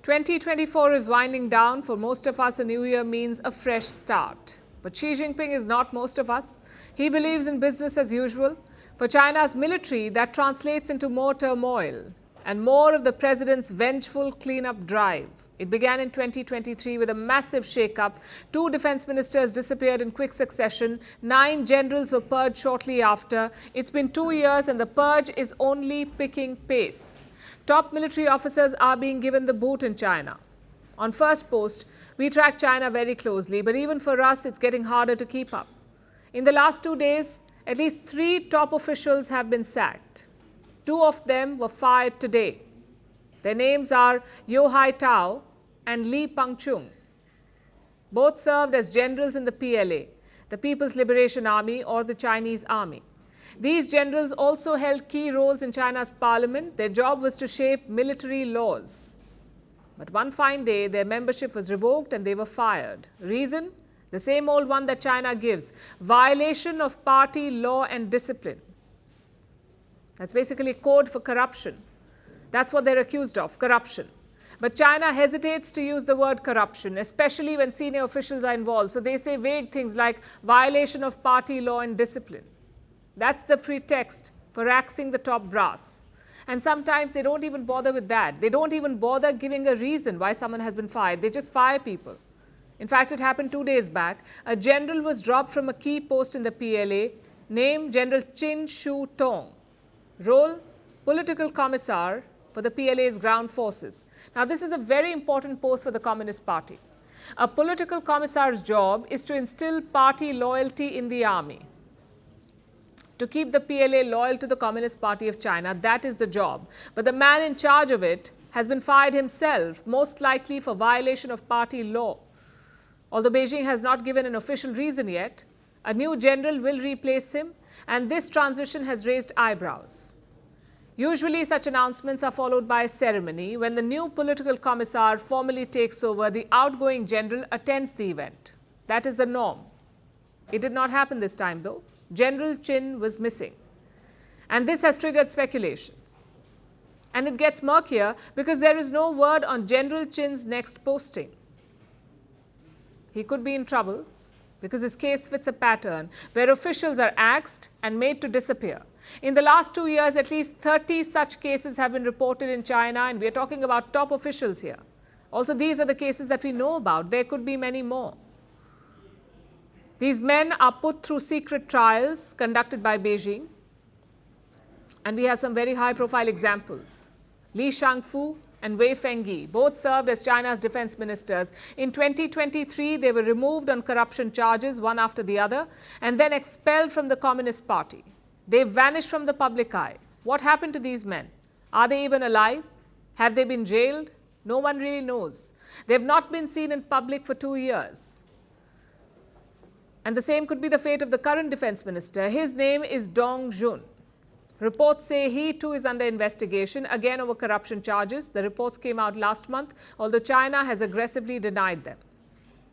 2024 is winding down. For most of us, a new year means a fresh start. But Xi Jinping is not most of us. He believes in business as usual. For China's military, that translates into more turmoil and more of the president's vengeful cleanup drive. It began in 2023 with a massive shake-up. 2 defense ministers disappeared in quick succession. 9 generals were purged shortly after. It's been 2 years and the purge is only picking pace. Top military officers are being given the boot in China. On First Post, we track China very closely, but even for us, it's getting harder to keep up. In the last 2 days, at least 3 top officials have been sacked. 2 of them were fired today. Their names are Yo Haitao and Li Pengchun. Both served as generals in the PLA, the People's Liberation Army, or the Chinese Army. These generals also held key roles in China's parliament. Their job was to shape military laws. But one fine day, their membership was revoked and they were fired. Reason? The same old one that China gives: violation of party law and discipline. That's basically code for corruption. That's what they're accused of, corruption. But China hesitates to use the word corruption, especially when senior officials are involved. So they say vague things like violation of party law and discipline. That's the pretext for axing the top brass. And sometimes they don't even bother with that. They don't even bother giving a reason why someone has been fired. They just fire people. In fact, it happened 2 days back. A general was dropped from a key post in the PLA, named General Chin Shu Tong. Role: political commissar for the PLA's ground forces. Now, this is a very important post for the Communist Party. A political commissar's job is to instill party loyalty in the army. To keep the PLA loyal to the Communist Party of China, that is the job. But the man in charge of it has been fired himself, most likely for violation of party law. Although Beijing has not given an official reason yet, a new general will replace him, and this transition has raised eyebrows. Usually, such announcements are followed by a ceremony. When the new political commissar formally takes over, the outgoing general attends the event. That is the norm. It did not happen this time, though. General Chin was missing. And this has triggered speculation. And it gets murkier because there is no word on General Chin's next posting. He could be in trouble because his case fits a pattern where officials are axed and made to disappear. In the last 2 years, at least 30 such cases have been reported in China, and we are talking about top officials here. Also, these are the cases that we know about. There could be many more. These men are put through secret trials conducted by Beijing, and we have some very high-profile examples. Li Shangfu and Wei Fenghe both served as China's defense ministers. In 2023, they were removed on corruption charges, one after the other, and then expelled from the Communist Party. They vanished from the public eye. What happened to these men? Are they even alive? Have they been jailed? No one really knows. They have not been seen in public for 2 years. And the same could be the fate of the current defense minister. His name is Dong Jun. Reports say he too is under investigation, again over corruption charges. The reports came out last month, although China has aggressively denied them.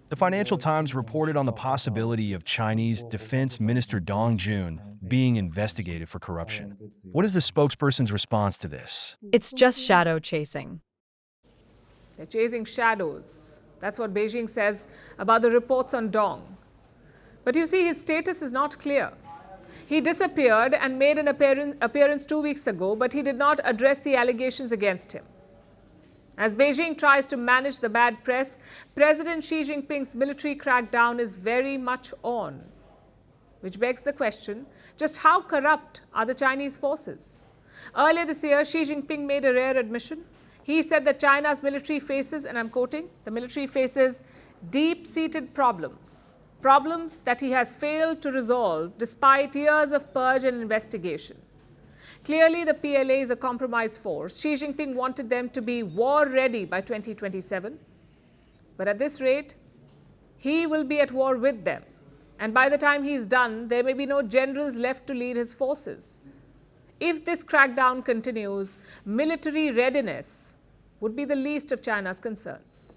The Financial Times reported on the possibility of Chinese Defense Minister Dong Jun being investigated for corruption. What is the spokesperson's response to this? It's just shadow chasing. They're chasing shadows. That's what Beijing says about the reports on Dong. But you see, his status is not clear. He disappeared and made an appearance 2 weeks ago, but he did not address the allegations against him. As Beijing tries to manage the bad press, President Xi Jinping's military crackdown is very much on. Which begs the question, just how corrupt are the Chinese forces? Earlier this year, Xi Jinping made a rare admission. He said that China's military faces, and I'm quoting, the military faces deep-seated problems. Problems that he has failed to resolve despite years of purge and investigation. Clearly, the PLA is a compromise force. Xi Jinping wanted them to be war-ready by 2027. But at this rate, he will be at war with them. And by the time he's done, there may be no generals left to lead his forces. If this crackdown continues, military readiness would be the least of China's concerns.